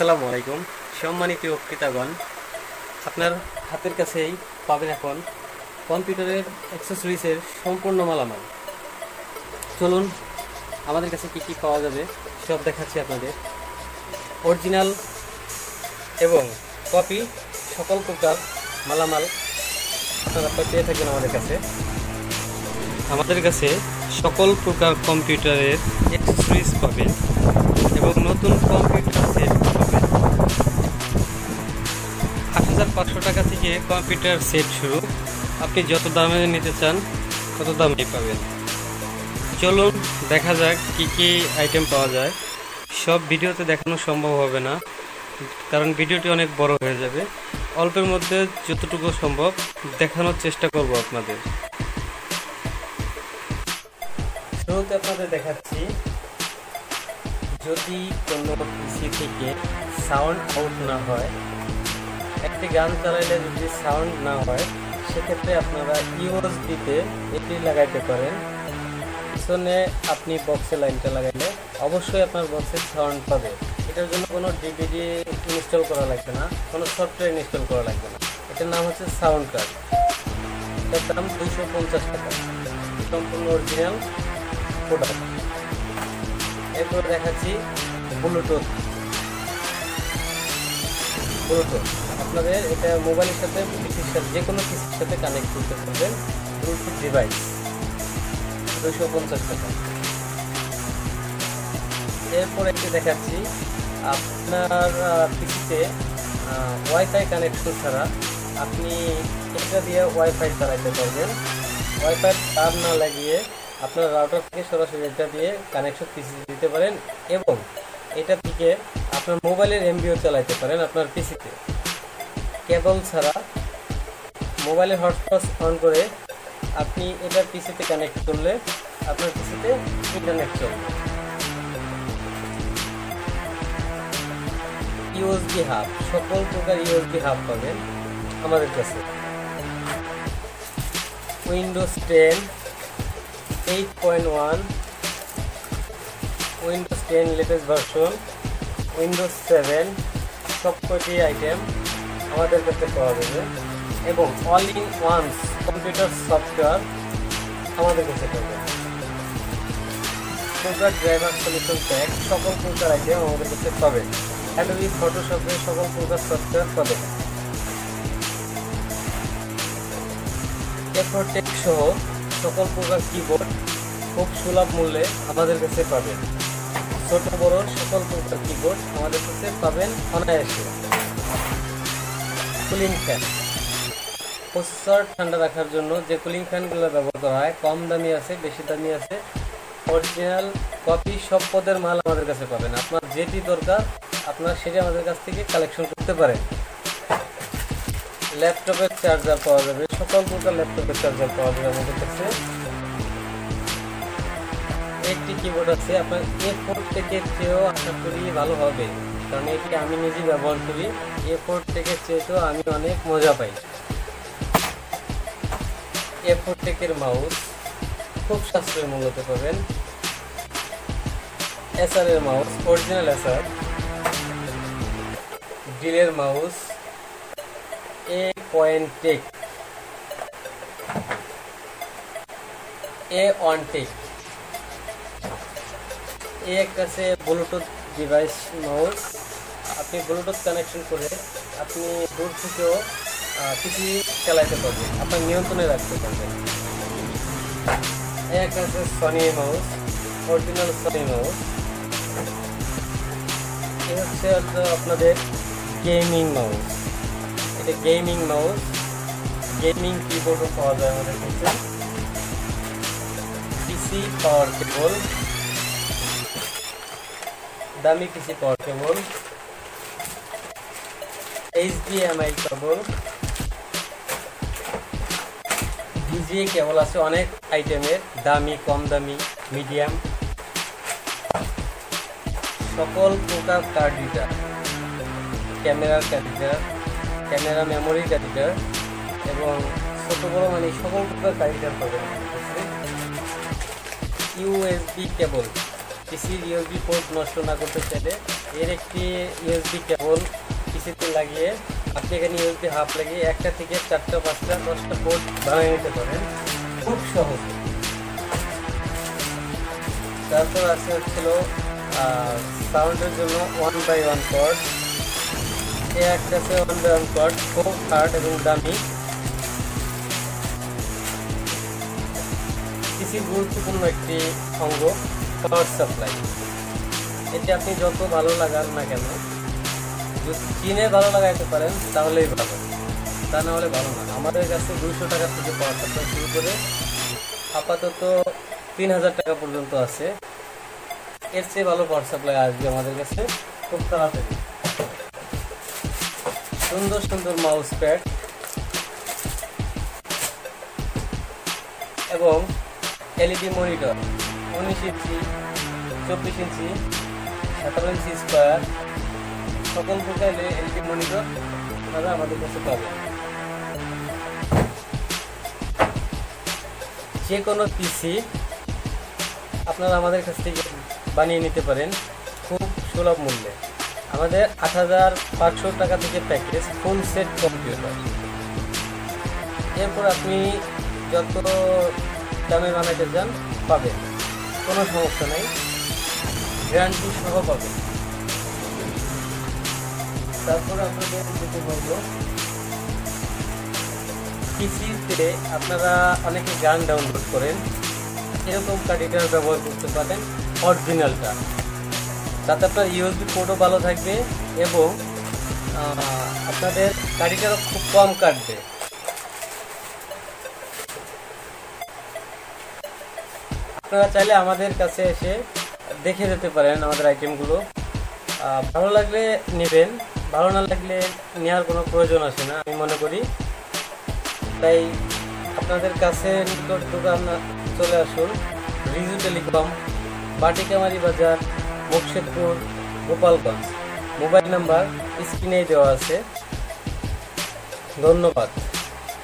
আসসালামু আলাইকুম সম্মানিত ক্রেতাগণ, আপনার হাতের কাছেই পাবেন এখন কম্পিউটারের অ্যাক্সেসরিজের সম্পূর্ণ মালামাল। চলুন আমাদের কাছে কি কি পাওয়া যাবে সব দেখাচ্ছি আপনাদের। অরিজিনাল এবং কপি সকল প্রকার মালামাল আপনারা পেয়ে থাকবেন আমাদের কাছে সকল প্রকার কম্পিউটারের অ্যাক্সেসরিজ পাবেন এবং নতুন কম্পিউটার সেট পাবেন। ৮৫০০ টাকা থেকে কম্পিউটার সেট শুরু, আপনি যত দামে নিতে চান তত দামেই পাবেন। চলুন দেখা যাক কি কি আইটেম পাওয়া যায়। সব ভিডিওতে দেখানো সম্ভব হবে না, কারণ ভিডিওটি অনেক বড় হয়ে যাবে। অল্পের মধ্যে যতটুকু সম্ভব দেখানোর চেষ্টা করব আপনাদের। শুরুতে আপনাদের দেখাচ্ছি, যদি কোনো পিসি থেকে সাউন্ড আউট না হয়, একটি গান চালাইলে যদি সাউন্ড না হয়, সেক্ষেত্রে আপনারা ইউএসবিতে এটি লাগাইতে পারেন। পিছনে আপনি বক্সে লাইনটা লাগাইলে অবশ্যই আপনার বক্সে সাউন্ড পাবে। এটার জন্য কোনো ডিভিডি ইনস্টল করা লাগবে না, কোনো সফটওয়্যার ইনস্টল করা লাগবে না। এটার নাম হচ্ছে সাউন্ড কার্ড। এটার দাম 250 টাকা, সম্পূর্ণ অরিজিনাল প্রোডাক্ট। এরপর দেখাচ্ছি ব্লুটুথ। আপনাদের এটা মোবাইলের সাথে পিসির সাথে যে কোনো পিসির সাথে কানেক্ট করতে পারবেন। ব্লুটুথ ডিভাইস 250 টাকা। এরপর একটি দেখাচ্ছি, আপনার পিসিতে ওয়াইফাই কানেকশন ছাড়া আপনি এটা দিয়ে ওয়াইফাই চালাতে পারবেন। ওয়াইফাই তার না লাগিয়ে আপনার রাউটার থেকে সরাসরি এটা দিয়ে কানেকশন পিসি দিতে পারেন এবং এটা থেকে আপনার মোবাইলের এমবিও চালাতে পারেন আপনার পিসিতে। কেবল ছাড়া মোবাইলের হটস্পট অন করে আপনি এটা পিসিতে কানেক্ট করলে আপনার পিসিতে ইন্টারনেট চলবে। ইউএসবি হাব, সকল প্রকার ইউএসবি হাব পাবেন আমাদের কাছে। Windows 10, 8.1, Windows 10 latest version, Windows 7 সবকটি আইটেম আমাদের কাছে পাওয়া যাবে এবং all in once computer software আমাদের কাছে পাবেন। প্রকার ড্রাইভার সলিউশন প্যাক সকল প্রকার আইটেম আমাদের কাছে পাবেন। অ্যাডোবি ফটোশপের সকল প্রকার সফটওয়্যার পাবেন। এফোরটেক সহ সকল প্রকার কিবোর্ড খুব সুলভ মূল্যে আমাদের কাছে পাবেন। ছোট বড় সকল প্রকার কিবোর্ড আমাদের কাছে পাবেন অনায়াসে। কুলিং ফ্যান, প্রসেসর ঠান্ডা রাখার জন্য যে কুলিং ফ্যানগুলো ব্যবহার করা হয়, কম দামি আছে, বেশি দামি আছে, অরিজিনাল কপি সব পদের মাল আমাদের কাছে পাবেন। আপনার যেটি দরকার আপনার সেটি আমাদের কাছ থেকে কালেকশন করতে পারেন। ল্যাপটপের চার্জার পাওয়া যাবে, সকল প্রকার ল্যাপটপের চার্জার পাওয়া যাবে আমাদের কাছে। একটি কিবোর্ড আছে, আপনার A4 থেকে চেয়েও আশা করি ভালো হবে, কারণ এটি আমি নিজে ব্যবহার করি। A4 থেকে চেয়েও আমি অনেক মজা পাই। A4 টেকের মাউস খুব সাশ্রয়ী মূল্যতে পাবেন। এসার এর মাউস, অরিজিনাল এসার। ডিলের মাউস, A1 টেক। একটা আছে ব্লুটুথ ডিভাইস মাউস, আপনি ব্লুটুথ কানেকশন করে আপনি দূর থেকেও পিসি চালাতে পারবেন, আপনার নিয়ন্ত্রণে রাখতে পারবেন। একটা আছে Sony mouse, original Sony mouse. এই হচ্ছে আপনাদের গেমিং মাউস। এটা গেমিং মাউস, গেমিং কিবোর্ডও পাওয়া যায় আমাদের কাছে। পিসি পাওয়ার কেবল, দামি পিসি পাওয়ার কেবল, HDMI কেবল, VGA কেবল আছে অনেক আইটেমের, দামি, কম দামি, মিডিয়াম, সকল প্রকার কার্ড রিডার, ক্যামেরার কার্ড রিডার, ক্যামেরা মেমোরির কার্ড রিডার এবং ছোট বড় মানে সকল প্রকার কার্ড রিডার পাবেন। ইউএসবি কেবল পিসির ইউএসবি পোর্ট নষ্ট না করতে চাইলে এর একটি ইউএসবি কেবল পিসিতে লাগিয়ে আপনি এখানে ইউএসবি হাফ লাগিয়ে 1টা থেকে 4টা 5টা 10টা পোর্ট বানিয়ে নিতে পারেন খুব সহজ। তারপর আছে হচ্ছিল সাউন্ডের জন্য 1x1 কর্ড। এ একটা আছে 1x1 কর্ড, খুব হার্ড এবং দামি। পিসির গুরুত্বপূর্ণ একটি অঙ্গ পাওয়ার সাপ্লাই। এটি আপনি যত ভালো লাগান না কেন, যদি কিনে ভালো লাগাইতে পারেন তাহলেই ভালো, তা না হলে ভালো না। আমাদের কাছে 200 টাকা থেকে পাওয়ার সাপ্লাই শুরু করে আপাতত 3000 টাকা পর্যন্ত আছে। এর চেয়ে ভালো পাওয়ার সাপ্লাই আসবে আমাদের কাছে খুব তাড়াতাড়ি। সুন্দর সুন্দর মাউস প্যাড এবং এলইডি মনিটর 19 ইঞ্চি, 24 ইঞ্চি, 17 ইঞ্চি স্কোয়ার সকল প্রকার এলইডি মনিটর আপনারা আমাদের কাছে পাবেন। যে কোনো পিসি আপনারা আমাদের কাছ থেকে বানিয়ে নিতে পারেন খুব সুলভ মূল্যে। আমাদের 8500 টাকা থেকে প্যাকেজ ফুল সেট কম্পিউটার। এরপর আপনি যত দামে বানাইতে চান পাবেন, কোনো সমস্যা নেই, গ্যারান্টি সহ পাবেন। তারপর আপনাদের যেতে বলবো, পিসিতে আপনারা অনেকে গান ডাউনলোড করেন, এরকম কার্ডিটার ব্যবহার করতে পারেন অরিজিনালটা, তাতে আপনার ইউএসবি পোর্টও ভালো থাকবে এবং আপনাদের কার্ডিটারও খুব কম কাটবে। আপনারা চাইলে আমাদের কাছে এসে দেখে যেতে পারেন আমাদের আইটেমগুলো। ভালো লাগলে নেবেন, ভালো না লাগলে নেওয়ার কোনো প্রয়োজন আসে না আমি মনে করি। তাই আপনাদের কাছে নিকট দোকান চলে আসুন, রিজু টেলিকম, বাটিকামারি বাজার, মুকশেদপুর, গোপালগঞ্জ। মোবাইল নাম্বার স্ক্রিনেই দেওয়া আছে। ধন্যবাদ।